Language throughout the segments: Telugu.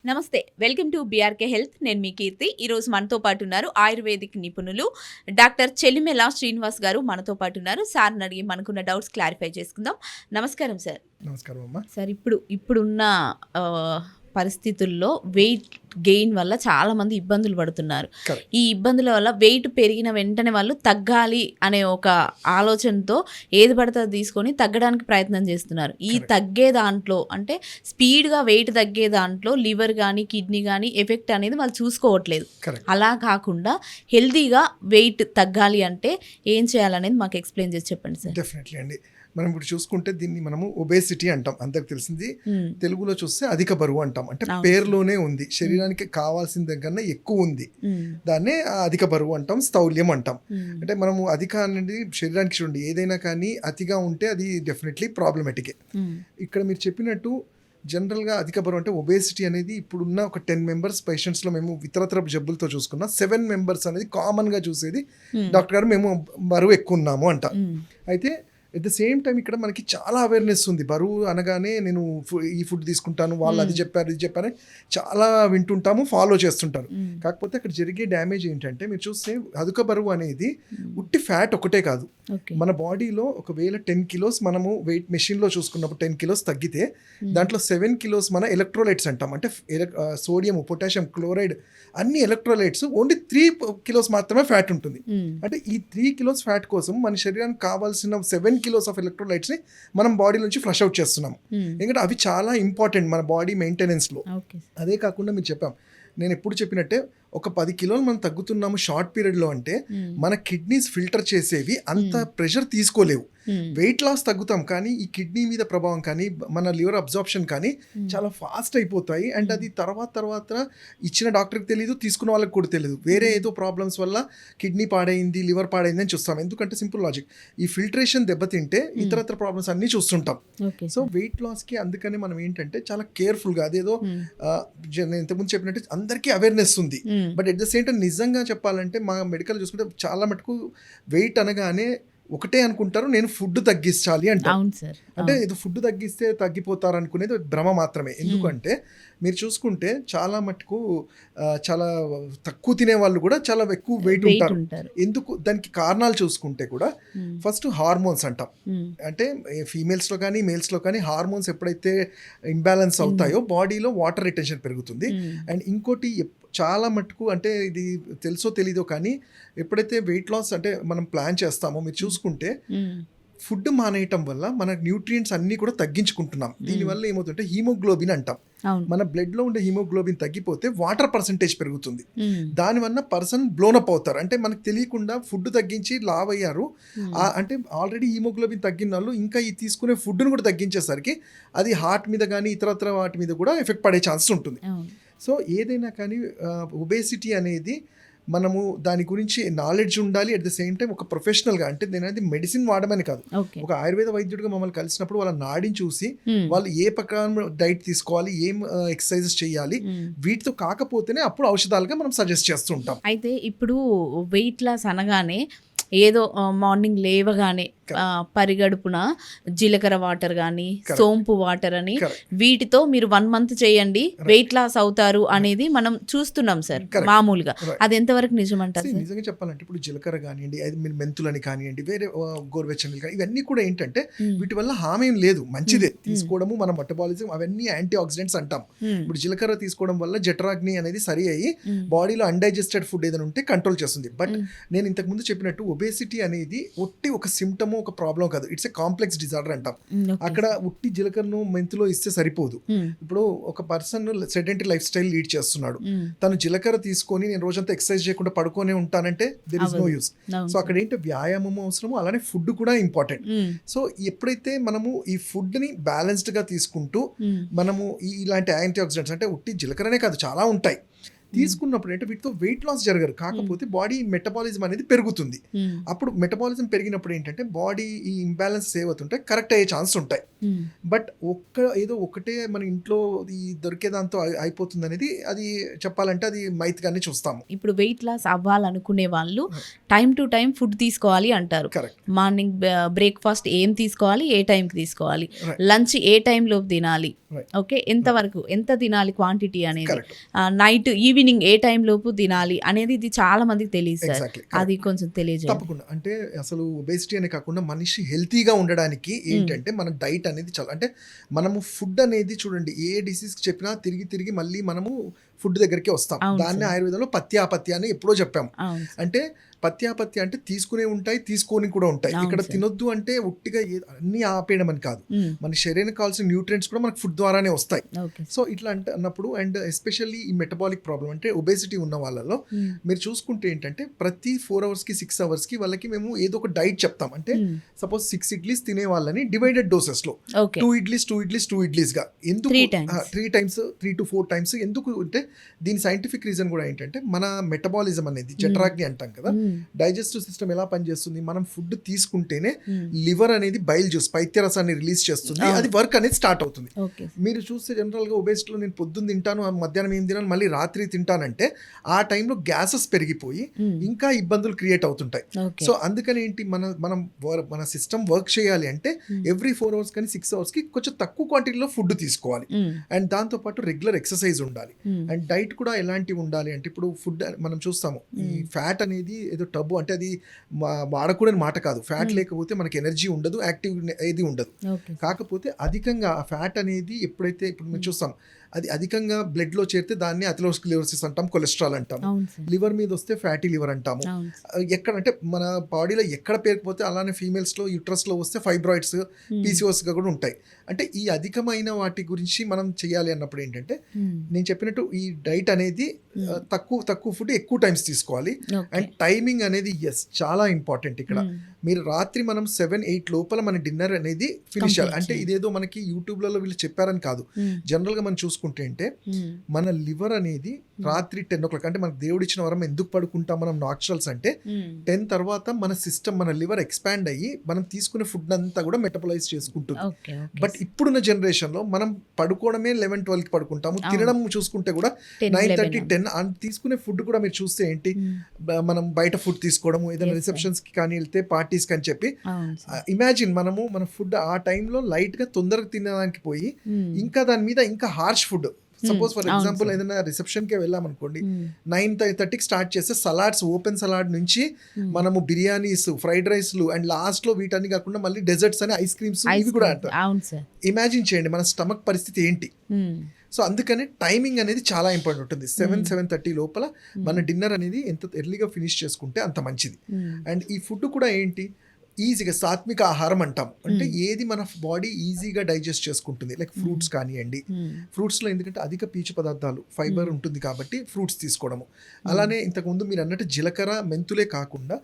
నమస్తే. Welcome to BRK health. నేను మీ కీర్తి. ఈరోజు మనతో పాటు ఉన్నారు ఆయుర్వేదిక్ నిపుణులు డాక్టర్ చెలిమెల శ్రీనివాస్ గారు మనతో పాటు ఉన్నారు. సార్ని అడిగి మనకున్న డౌట్స్ క్లారిఫై చేసుకుందాం. నమస్కారం సార్. నమస్కారం అమ్మా. సార్, ఇప్పుడున్న పరిస్థితుల్లో వెయిట్ గెయిన్ వల్ల చాలా మంది ఇబ్బందులు పడుతున్నారు. ఈ ఇబ్బందుల వల్ల వెయిట్ పెరిగిన వెంటనే వాళ్ళు తగ్గాలి అనే ఒక ఆలోచనతో ఏది పడితే తీసుకొని తగ్గడానికి ప్రయత్నం చేస్తున్నారు. ఈ తగ్గే దాంట్లో అంటే స్పీడ్గా వెయిట్ తగ్గే దాంట్లో లివర్ కానీ కిడ్నీ కానీ ఎఫెక్ట్ అనేది వాళ్ళు చూసుకోవట్లేదు. అలా కాకుండా హెల్తీగా వెయిట్ తగ్గాలి అంటే ఏం చేయాలనేది మాకు ఎక్స్ప్లెయిన్ చేసి చెప్పండి సార్. డెఫినెట్లీ అండి. మనం ఇప్పుడు చూసుకుంటే దీన్ని మనము ఒబేసిటీ అంటాం. అందరికి తెలిసింది. తెలుగులో చూస్తే అధిక బరువు అంటాం. అంటే పేరులోనే ఉంది, శరీరానికి కావాల్సిన దగ్గర ఎక్కువ ఉంది. దాన్నే అధిక బరువు అంటాం, స్థౌల్యం అంటాం. అంటే మనము అధిక అనేది శరీరానికి చూడండి, ఏదైనా కానీ అతిగా ఉంటే అది డెఫినెట్లీ ప్రాబ్లమేటికే. ఇక్కడ మీరు చెప్పినట్టు జనరల్గా అధిక బరువు అంటే ఒబేసిటీ అనేది ఇప్పుడున్న ఒక 10 మెంబర్స్ పేషెంట్స్లో మేము ఇతరత్ర జబ్బులతో చూసుకున్న 7 మెంబర్స్ అనేది కామన్గా చూసేది, డాక్టర్ గారు మేము బరువు ఎక్కువ ఉన్నాము అంట. అయితే ఎట్ ద సేమ్ టైం ఇక్కడ మనకి చాలా అవేర్నెస్ ఉంది. బరువు అనగానే నేను ఈ ఫుడ్ తీసుకుంటాను, వాళ్ళు అది చెప్పారు ఇది చెప్పారు చాలా వింటుంటాము, ఫాలో చేస్తుంటారు. కాకపోతే అక్కడ జరిగే డ్యామేజ్ ఏంటంటే మీరు చూస్తే అధిక బరువు అనేది ఉట్టి ఫ్యాట్ ఒకటే కాదు. మన బాడీలో ఒకవేళ 10 కిలోస్ మనము వెయిట్ మెషిన్లో చూసుకున్నప్పుడు 10 కిలోస్ తగ్గితే దాంట్లో 7 కిలోస్ మన ఎలక్ట్రోలైట్స్ అంటాం. అంటే సోడియం, పొటాషియం, క్లోరైడ్ అన్ని ఎలక్ట్రోలైట్స్, ఓన్లీ 3 కిలోస్ మాత్రమే ఫ్యాట్ ఉంటుంది. అంటే ఈ 3 కిలోస్ ఫ్యాట్ కోసం మన శరీరానికి కావాల్సిన 7 కిలోస్ ఆఫ్ ఎలక్ట్రోలైట్స్ ని మనం బాడీ నుంచి ఫ్లష్ అవుట్ చేస్తున్నాం. ఎందుకంటే అవి చాలా ఇంపార్టెంట్ మన బాడీ మెయింటెనెన్స్ లో. అదే కాకుండా మీరు చెప్పాం, నేను ఎప్పుడు చెప్పినట్టే ఒక 10 కిలోలు మనం తగ్గుతున్నాము షార్ట్ పీరియడ్లో అంటే మన కిడ్నీస్ ఫిల్టర్ చేసేవి అంత ప్రెషర్ తీసుకోలేవు. వెయిట్ లాస్ తగ్గుతాం కానీ ఈ కిడ్నీ మీద ప్రభావం కానీ మన లివర్ అబ్జార్ప్షన్ కానీ చాలా ఫాస్ట్ అయిపోతాయి. అండ్ అది తర్వాత ఇచ్చిన డాక్టర్కి తెలియదు, తీసుకున్న వాళ్ళకి కూడా తెలియదు. వేరే ఏదో ప్రాబ్లమ్స్ వల్ల కిడ్నీ పాడైంది, లివర్ పాడైంది అని చూస్తాం. ఎందుకంటే సింపుల్ లాజిక్, ఈ ఫిల్టరేషన్ దెబ్బతింటే ఇతరత్ర ప్రాబ్లమ్స్ అన్నీ చూస్తుంటాం. సో వెయిట్ లాస్కి అందుకని మనం ఏంటంటే చాలా కేర్ఫుల్గా, అదేదో నేను ఇంతకుముందు చెప్పినట్టు అందరికీ అవేర్నెస్ ఉంది. But at the same time నిజంగా చెప్పాలంటే మా మెడికల్ చూసుకుంటే చాలా మటుకు వెయిట్ అనగానే ఒకటే అనుకుంటారు, నేను ఫుడ్ తగ్గించాలి అంటారు. అంటే ఇది ఫుడ్ తగ్గిస్తే తగ్గిపోతారు అనుకునేది భ్రమ మాత్రమే. ఎందుకంటే మీరు చూసుకుంటే చాలా మటుకు చాలా తక్కువ తినే వాళ్ళు కూడా చాలా ఎక్కువ వెయిట్ ఉంటారు. ఎందుకు దానికి కారణాలు చూసుకుంటే కూడా ఫస్ట్ హార్మోన్స్ అంటాం. అంటే ఫీమేల్స్లో కానీ మేల్స్లో కానీ హార్మోన్స్ ఎప్పుడైతే ఇంబ్యాలెన్స్ అవుతాయో బాడీలో వాటర్ రిటెన్షన్ పెరుగుతుంది. అండ్ ఇంకోటి చాలా మటుకు అంటే ఇది తెలుసో తెలీదో కానీ ఎప్పుడైతే వెయిట్ లాస్ అంటే మనం ప్లాన్ చేస్తామో మీరు చూసుకుంటే ఫుడ్ మానేయటం వల్ల మన న్యూట్రియంట్స్ అన్నీ కూడా తగ్గించుకుంటున్నాం. దీనివల్ల ఏమవుతుంటే హీమోగ్లోబిన్ అంటాం. మన బ్లడ్లో ఉండే హీమోగ్లోబిన్ తగ్గిపోతే వాటర్ పర్సంటేజ్ పెరుగుతుంది. దానివల్ల పర్సన్ బ్లోనప్ అవుతారు. అంటే మనకు తెలియకుండా ఫుడ్ తగ్గించి లావ్ అయ్యారు. అంటే ఆల్రెడీ హీమోగ్లోబిన్ తగ్గిన వాళ్ళు ఇంకా ఈ తీసుకునే ఫుడ్ను కూడా తగ్గించేసరికి అది హార్ట్ మీద కానీ ఇతరత్ర వాటి మీద కూడా ఎఫెక్ట్ పడే ఛాన్సెస్ ఉంటుంది. సో ఏదైనా కానీ ఒబేసిటీ అనేది మనము దాని గురించి నాలెడ్జ్ ఉండాలి. అట్ ద సేమ్ టైం ఒక ప్రొఫెషనల్గా, అంటే నేను అనేది మెడిసిన్ వాడమని కాదు, ఒక ఆయుర్వేద వైద్యుడిగా మమ్మల్ని కలిసినప్పుడు వాళ్ళ నాడిని చూసి వాళ్ళు ఏ ప్రకారం డైట్ తీసుకోవాలి, ఏం ఎక్సర్సైజెస్ చేయాలి, వీటితో కాకపోతేనే అప్పుడు ఔషధాలుగా మనం సజెస్ట్ చేస్తూ ఉంటాం. అయితే ఇప్పుడు వెయిట్ లాస్ అనగానే ఏదో మార్నింగ్ లేవగానే పరిగడుపున జీలకర్ర వాటర్ కానీ సోంపు వాటర్ అని వీటితో మీరు 1 month చేయండి వెయిట్ లాస్ అవుతారు అనేది మనం చూస్తున్నాం సార్ మామూలుగా. అది ఎంతవరకు నిజమంటారు? నిజంగా చెప్పాలంటే ఇప్పుడు జీలకర్ర కానివ్వండి, మీరు మెంతులని కానివ్వండి, వేరే గోరువెచ్చని కానీ ఇవన్నీ కూడా ఏంటంటే వీటి వల్ల హామీ ఏం లేదు, మంచిదే తీసుకోవడము, మన మెటబాలిజం అవన్నీ యాంటీ ఆక్సిడెంట్స్ అంటాం. ఇప్పుడు జీలకర్ర తీసుకోవడం వల్ల జఠరాగ్ని అనేది సరి అయ్యి బాడీలో అన్డైజెస్టెడ్ ఫుడ్ ఏదైనా ఉంటే కంట్రోల్ చేస్తుంది. బట్ నేను ఇంతకుముందు చెప్పినట్టు ఒబేసిటీ అనేది ఒట్టి ఒక సిమ్టము, ఒక ప్రాబ్లం కాదు, ఇట్స్ ఏ కాంప్లెక్స్ డిజార్డర్ అంటాం. అక్కడ ఉట్టి జీలకర్రను మెంతులో ఇస్తే సరిపోదు. ఇప్పుడు ఒక person sedentary life style lead చేస్తున్నాడు, తను జీలకర్ర తీసుకొని నేను రోజంతా ఎక్సర్సైజ్ చేయకుండా పడుకోనే ఉంటానంటే there is no use. So అక్కడ ఏంటి వ్యాయామము అవసరము, అలానే ఫుడ్ కూడా ఇంపార్టెంట్. సో ఎప్పుడైతే మనము ఈ ఫుడ్ ని బ్యాలెన్స్డ్ గా తీసుకుంటూ మనము ఇలాంటి యాంటీ ఆక్సిడెంట్స్ అంటే ఉట్టి జీలకర్రనే కాదు చాలా ఉంటాయి, తీసుకున్నప్పుడు అంటే వీటితో వెయిట్ లాస్ జరగరు, కాకపోతే బాడీ మెటబాలిజం అనేది పెరుగుతుంది. అప్పుడు మెటబాలిజం పెరిగినప్పుడు ఏంటంటే బాడీ ఈ ఇంబ్యాలెన్స్ ఏవవుతుంటాయి కరెక్ట్ అయ్యే ఛాన్స్ ఉంటాయి. బట్ ఏదో ఒకటే మన ఇంట్లో ఈ దొరికే దాంతో అయిపోతుంది అనేది అది చెప్పాలంటే అది మైత్గానే చూస్తాము. ఇప్పుడు వెయిట్ లాస్ అవ్వాలనుకునే వాళ్ళు టైం టు టైం ఫుడ్ తీసుకోవాలి అంటారు. మార్నింగ్ బ్రేక్ఫాస్ట్ ఏం తీసుకోవాలి, ఏ టైంకి తీసుకోవాలి, లంచ్ ఏ టైంలో తినాలి, ఓకే ఎంతవరకు ఎంత తినాలి క్వాంటిటీ అనేది, నైట్ ఈవినింగ్ ఏ టైం లోపు తినాలి అనేది ఇది చాలా మందికి తెలియదు సార్. అది కొంచెం తెలియజేయండి. తప్పకుండా. అంటే అసలు ఒబేసిటీ అనే కాకుండా మనిషి హెల్తీగా ఉండడానికి ఏంటంటే మన డైట్ అనేది చాలా, అంటే మనము ఫుడ్ అనేది చూడండి ఏ డిసీజ్ చెప్పినా తిరిగి తిరిగి మళ్ళీ మనము ఫుడ్ దగ్గరికి వస్తాం. దాన్ని ఆయుర్వేదంలో పత్యాపత్య అని ఎప్పుడో చెప్పాము. అంటే పత్యాపత్య అంటే తీసుకునే ఉంటాయి, తీసుకొని కూడా ఉంటాయి. ఇక్కడ తినొద్దు అంటే ఉట్టిగా అన్ని ఆపేయడం అని కాదు, మన శరీరానికి కావాల్సిన న్యూట్రియంట్స్ కూడా మనకు ఫుడ్ ద్వారానే వస్తాయి. సో ఇట్లా అంటే అన్నప్పుడు అండ్ ఎస్పెషల్లీ ఈ మెటబాలిక్ ప్రాబ్లం అంటే ఒబేసిటీ ఉన్న వాళ్ళలో మీరు చూసుకుంటే ఏంటంటే ప్రతి 4 అవర్స్కి 6 అవర్స్కి వాళ్ళకి మేము ఏదో ఒక డైట్ చెప్తాం. అంటే సపోజ్ 6 ఇడ్లీస్ తినే వాళ్ళని డివైడెడ్ డోసెస్లో 2 ఇడ్లీస్గా ఎందుకు 3 టైమ్స్ 3 to 4 టైమ్స్ ఎందుకు అంటే దీని సైంటిఫిక్ రీజన్ కూడా ఏంటంటే మన మెటబాలిజం అనేది జఠరాగ్ని అంటాం కదా, డైజెస్టివ్ సిస్టమ్ ఎలా పనిచేస్తుంది, మనం ఫుడ్ తీసుకుంటేనే లివర్ అనేది బైల్ జ్యూస్ పైత్యరసాన్ని రిలీజ్ చేస్తుంది, అది వర్క్ అనేది స్టార్ట్ అవుతుంది. మీరు చూస్తే జనరల్గా ఒబేసిటీలో నేను పొద్దున్న తింటాను మధ్యాహ్నం ఏం తినాను మళ్ళీ రాత్రి తింటానంటే ఆ టైంలో గ్యాసెస్ పెరిగిపోయి ఇంకా ఇబ్బందులు క్రియేట్ అవుతుంటాయి. సో అందుకని ఏంటి మన సిస్టమ్ వర్క్ చేయాలి అంటే ఎవ్రీ 4 అవర్స్ కానీ 6 అవర్స్కి కొంచెం తక్కువ క్వాంటిటీలో ఫుడ్ తీసుకోవాలి. అండ్ దాంతోపాటు రెగ్యులర్ ఎక్సర్సైజ్ ఉండాలి. అండ్ డైట్ కూడా ఎలాంటివి ఉండాలి అంటే ఇప్పుడు ఫుడ్ మనం చూస్తాము ఈ ఫ్యాట్ అనేది ఏదో టబ్బు అంటే అది వాడకూడని మాట కాదు. ఫ్యాట్ లేకపోతే మనకి ఎనర్జీ ఉండదు, యాక్టివ్ ఏది ఉండదు. కాకపోతే అధికంగా ఆ ఫ్యాట్ అనేది ఎప్పుడైతే ఇప్పుడు మనం చూస్తాం అది అధికంగా బ్లడ్ లో చేరితే దాన్ని అథెరోస్క్లెరోసిస్ అంటాం, కొలెస్ట్రాల్ అంటాం. లివర్ మీద వస్తే ఫ్యాటీ లివర్ అంటాము. ఎక్కడ అంటే మన బాడీలో ఎక్కడ పేరుకుపోతే అలానే ఫీమేల్స్ లో యూట్రస్ లో వస్తే ఫైబ్రాయిడ్స్ పీసీఓస్ గా కూడా ఉంటాయి. అంటే ఈ అధికమైన వాటి గురించి మనం చేయాలి అన్నప్పుడు ఏంటంటే నేను చెప్పినట్టు ఈ డైట్ అనేది తక్కువ ఫుడ్ ఎక్కువ టైమ్స్ తీసుకోవాలి. అండ్ టైమింగ్ అనేది చాలా ఇంపార్టెంట్. ఇక్కడ మీరు రాత్రి మనం 7-8 లోపల మన డిన్నర్ అనేది ఫినిష్ చేయాలి. అంటే ఇదేదో మనకి యూట్యూబ్లలో వీళ్ళు చెప్పారని కాదు, జనరల్ గా మనం చూసుకుంటే అంటే మన లివర్ అనేది రాత్రి 10 o'clock అంటే మనకు దేవుడు ఇచ్చిన వరం ఎందుకు పడుకుంటాం మనం నాచురల్స్ అంటే 10 తర్వాత మన సిస్టమ్ మన లివర్ ఎక్స్పాండ్ అయ్యి మనం తీసుకునే ఫుడ్ అంతా కూడా మెటబలైజ్ చేసుకుంటుంది. బట్ ఇప్పుడున్న జనరేషన్ లో మనం పడుకోవడమే 11-12కి పడుకుంటాము, తినడం చూసుకుంటే కూడా 9:30-10 తీసుకునే ఫుడ్ కూడా మీరు చూస్తే ఏంటి మనం బయట ఫుడ్ తీసుకోవడము, ఏదైనా రిసెప్షన్స్ కి కానీ వెళ్తే పార్టీస్ అని చెప్పి ఇమాజిన్ మనము మన ఫుడ్ ఆ టైంలో లైట్ గా తొందరగా తినడానికి పోయి ఇంకా దాని మీద ఇంకా harsh food suppose for example ఏదైనా రిసెప్షన్ కి వెళ్ళాం అనుకోండి 9:30కి స్టార్ట్ చేస్తే సలాడ్స్ ఓపెన్ సలాడ్ నుంచి మనము బిర్యానీస్ ఫ్రైడ్ రైస్లు అండ్ లాస్ట్ లో వీటన్ని కాకుండా మళ్ళీ డెజర్ట్స్ అని ఐస్ క్రీమ్స్ ఇవి కూడా అంటారు. ఇమాజిన్ చేయండి మన స్టమక్ పరిస్థితి ఏంటి. సో అందుకని టైమింగ్ అనేది చాలా ఇంపార్టెంట్ ఉంటుంది. 7-7:30 లోపల మన డిన్నర్ అనేది ఎంత ఎర్లీగా ఫినిష్ చేసుకుంటే అంత మంచిది. అండ్ ఈ ఫుడ్ కూడా ఏంటి ఈజీగా సాత్విక ఆహారం అంటాం. అంటే ఏది మన బాడీ ఈజీగా డైజెస్ట్ చేసుకుంటుంది, లైక్ ఫ్రూట్స్ కానివ్వండి. ఫ్రూట్స్లో ఎందుకంటే అధిక పీచు పదార్థాలు ఫైబర్ ఉంటుంది కాబట్టి ఫ్రూట్స్ తీసుకోవడము. అలానే ఇంతకుముందు మీరు అన్నట్టు జీలకర్ర మెంతులే కాకుండా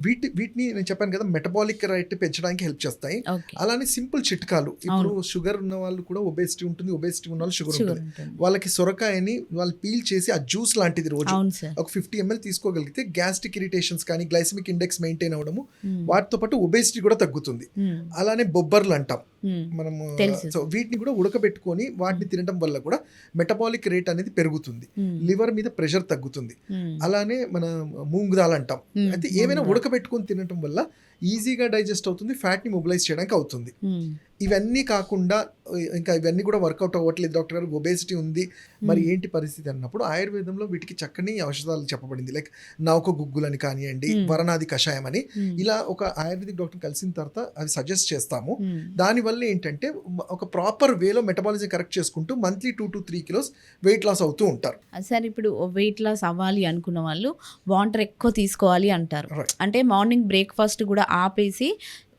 వీటిని నేను చెప్పాను కదా మెటబాలిక్ రేట్ పెంచడానికి హెల్ప్ చేస్తాయి. అలానే సింపుల్ చిట్కాలు, ఇప్పుడు షుగర్ ఉన్న వాళ్ళు కూడా ఒబేసిటీ ఉంటుంది, ఒబేసిటీ ఉన్న వాళ్ళు షుగర్ ఉంటుంది, వాళ్ళకి సొరకాయని వాళ్ళు పీల్ చేసి ఆ జ్యూస్ లాంటిది రోజు ఒక 50 ml తీసుకోగలిగితే గ్యాస్ట్రిక్ ఇరిటేషన్స్ కానీ గ్లైసెమిక్ ఇండెక్స్ మెయింటైన్ అవ్వడము, వాటితో పాటు ఒబేసిటీ కూడా తగ్గుతుంది. అలానే బొబ్బర్లు అంటాం మనము, సో వీటిని కూడా ఉడకబెట్టుకొని వాటిని తినడం వల్ల కూడా మెటబాలిక్ రేట్ అనేది పెరుగుతుంది, లివర్ మీద ప్రెషర్ తగ్గుతుంది. అలానే మన మూంగ్ దాల్ అంటాం, అయితే ఏమైనా ఉడకబెట్టుకొని తినడం వల్ల ఈజీగా డైజెస్ట్ అవుతుంది, ఫ్యాట్ని మొబిలైజ్ చేయడానికి అవుతుంది. ఇవన్నీ కాకుండా ఇంకా ఇవన్నీ కూడా వర్కౌట్ అవ్వట్లేదు డాక్టర్ గారు, ఒబేసిటీ ఉంది మరి ఏంటి పరిస్థితి అన్నప్పుడు ఆయుర్వేదంలో వీటికి చక్కని ఔషధాలు చెప్పబడింది. లైక్ నౌక గుగ్గులని కానివ్వండి, వరణాది కషాయం అని, ఇలా ఒక ఆయుర్వేదిక్ డాక్టర్ కలిసిన తర్వాత అది సజెస్ట్ చేస్తాము. దానివల్ల ఏంటంటే ఒక ప్రాపర్ వేలో మెటబాలిజం కరెక్ట్ చేసుకుంటూ monthly 2 to 3 kilos weight loss అవుతూ ఉంటారు. సార్ ఇప్పుడు వెయిట్ లాస్ అవ్వాలి అనుకున్న వాళ్ళు వాటర్ ఎక్కువ తీసుకోవాలి అంటారు. అంటే మార్నింగ్ బ్రేక్ఫాస్ట్ కూడా ఆపేసి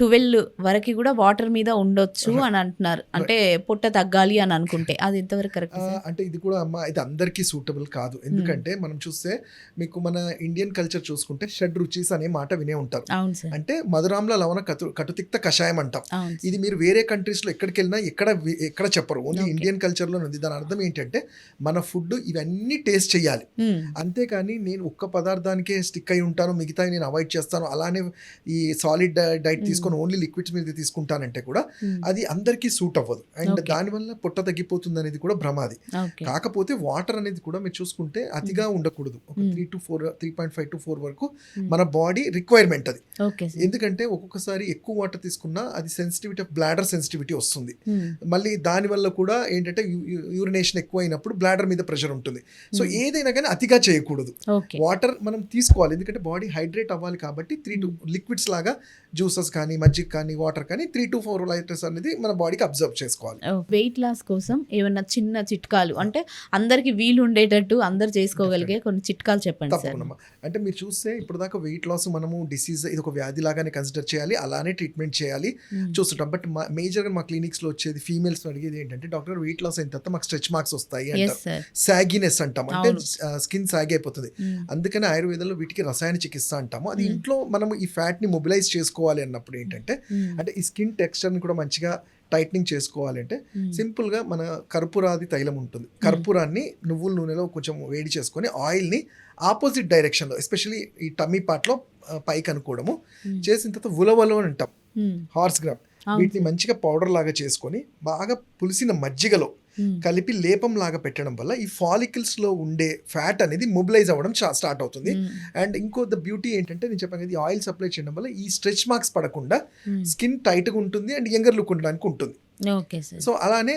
12 వరకు కూడా వాటర్ మీద ఉండొచ్చు అని అంటున్నారు. అంటే పొట్ట తగ్గాలి అని అనుకుంటే అది ఎంతవరకు కరెక్ట్? అంటే ఇది కూడా అమ్మ ఇది అందరికీ సూటబుల్ కాదు. ఎందుకంటే మనం చూస్తే మీకు మన ఇండియన్ కల్చర్ చూసుకుంటే షడ్ రుచిస్ అనే మాట వినే ఉంటారు. అవును సార్. అంటే మధురాంల లవణ కటుతిక్త కషాయం అంటాం. అవును. ఇది మీరు వేరే కంట్రీస్ లో ఎక్కడికి వెళ్ళినా ఎక్కడ చెప్పరు, ఓన్లీ ఇండియన్ కల్చర్ లో ఉంది. దాని అర్థం ఏంటంటే మన ఫుడ్ ఇవన్నీ టేస్ట్ చేయాలి, అంతేకాని నేను ఒక్క పదార్థానికే స్టిక్ అయి ఉంటాను, మిగతా నేను అవాయిడ్ చేస్తాను, అలానే ఈ సాలిడ్ డైట్ తీసుకొని ఓన్లీ లిక్విడ్స్ మీద తీసుకుంటానంటే కూడా అది అందరికీ సూట్ అవ్వదు. అండ్ దానివల్ల పొట్ట తగ్గిపోతుంది అనేది కూడా భ్రమాది. కాకపోతే వాటర్ అనేది కూడా మీరు చూసుకుంటే అతిగా ఉండకూడదు. ఒక 3.5 to 4 వరకు మన బాడీ రిక్వైర్మెంట్ అది. ఎందుకంటే ఒక్కొక్కసారి ఎక్కువ వాటర్ తీసుకున్నా అది సెన్సిటివిటీ ఆఫ్ బ్లాడర్ సెన్సిటివిటీ వస్తుంది. మళ్ళీ దాని వల్ల కూడా ఏంటంటే యూరినేషన్ ఎక్కువ అయినప్పుడు బ్లాడర్ మీద ప్రెషర్ ఉంటుంది. సో ఏదైనా కానీ అతిగా చేయకూడదు. వాటర్ మనం తీసుకోవాలి, ఎందుకంటే బాడీ హైడ్రేట్ అవ్వాలి. కాబట్టి 3 to లిక్విడ్స్ లాగా జ్యూసెస్ కానీ మజ్జిగ కానీ వాటర్ కానీ 3 to 4 లీటర్స్ అనేది మన బాడీకి అబ్జర్వ్ చేసుకోవాలి. వెయిట్ లాస్ కోసం ఏమన్నా చిన్న చిట్కాలు, అంటే అందరికి వీలు ఉండేటట్టు అందరు చేసుకోగలిగే కొన్ని చిట్కాలు చెప్పండి సార్. తప్పకుండా. అంటే మీరు చూస్తే ఇప్పుడు దాకా వెయిట్ లాస్ మనము డిసీజ్ ఇది ఒక వ్యాధి లాగానే కన్సిడర్ చేయాలి, అలానే ట్రీట్మెంట్ చేయాలి చూస్తుంటాం. బట్ మేజర్గా మా క్లినిక్స్ లో వచ్చేది ఫీమేల్స్ అడిగేది ఏంటంటే డాక్టర్ వెయిట్ లాస్ అయిన తర్వాత మాకు స్ట్రెచ్ మార్క్స్ వస్తాయి అంటారు, సాగినెస్ అంటాం, అంటే స్కిన్ సాగి అయిపోతుంది. అందుకని ఆయుర్వేదంలో వీటికి రసాయన చికిత్స అంటాము. అది ఇంట్లో మనం ఈ ఫ్యాట్ ని మొబిలైజ్ చేసుకోవాలి అన్నప్పుడు ఏంటంటే అంటే ఈ స్కిన్ టెక్స్చర్ ని కూడా మంచిగా టైట్నింగ్ చేసుకోవాలంటే సింపుల్ గా మన కర్పూరాది తైలం ఉంటుంది. కర్పూరాన్ని నువ్వుల నూనెలో కొంచెం వేడి చేసుకొని ఆయిల్ ని ఆపోజిట్ డైరెక్షన్ లో, ఎస్పెషల్లీ ఈ టమ్మీ పార్ట్ లో పైకి అనుకోవడము చేసిన తర్వాత ఉలవలు అని అంటాం, హార్స్ గ్రామ్, వీటిని మంచిగా పౌడర్ లాగా చేసుకొని బాగా పులిసిన మజ్జిగలో కలిపి లేపం లాగా పెట్టడం వల్ల ఈ ఫాలికల్స్ లో ఉండే ఫ్యాట్ అనేది మొబిలైజ్ అవ్వడం స్టార్ట్ అవుతుంది. అండ్ ఇంకో ద బ్యూటీ ఏంటంటే నేను చెప్పాను కదా, ఆయిల్ సప్లై చేయడం వల్ల ఈ స్ట్రెచ్ మార్క్స్ పడకుండా స్కిన్ టైట్ గా ఉంటుంది అండ్ యంగర్ లుక్ ఉండడానికి ఉంటుంది. సో అలానే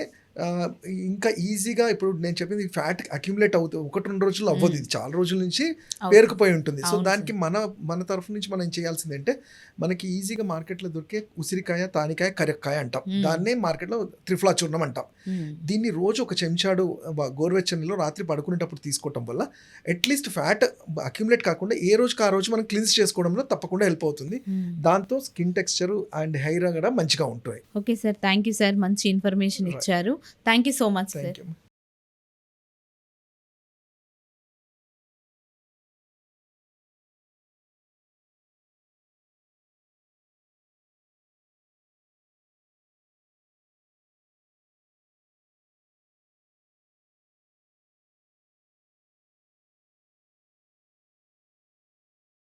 ఇంకా ఈజీగా ఇప్పుడు నేను చెప్పింది ఫ్యాట్ అక్యుములేట్ అవుతుంది, 1-2 రోజుల్లో అవ్వదు, ఇది చాలా రోజుల నుంచి పేరుకుపోయి ఉంటుంది. సో దానికి మన తరఫు నుంచి మనం చేయాల్సింది అంటే మనకి ఈజీగా మార్కెట్లో దొరికే ఉసిరికాయ, తానికాయ, కరెక్కాయ అంటాం, దాన్నే మార్కెట్లో త్రిఫలా చూర్ణం అంటాం. దీన్ని రోజు ఒక చెంచాడు గోరువెచ్చనిలో రాత్రి పడుకునేటప్పుడు తీసుకోవటం వల్ల అట్లీస్ట్ ఫ్యాట్ అక్యుములేట్ కాకుండా ఏ రోజుకి ఆ రోజు మనం క్లీన్స్ చేసుకోవడంలో తప్పకుండా హెల్ప్ అవుతుంది. దాంతో స్కిన్ టెక్స్చర్ అండ్ హెయిర్ కూడా మంచిగా ఉంటాయి. Okay sir, thank you sir, మంచి ఇన్ఫర్మేషన్ ఇచ్చారు. Thank you so much sir.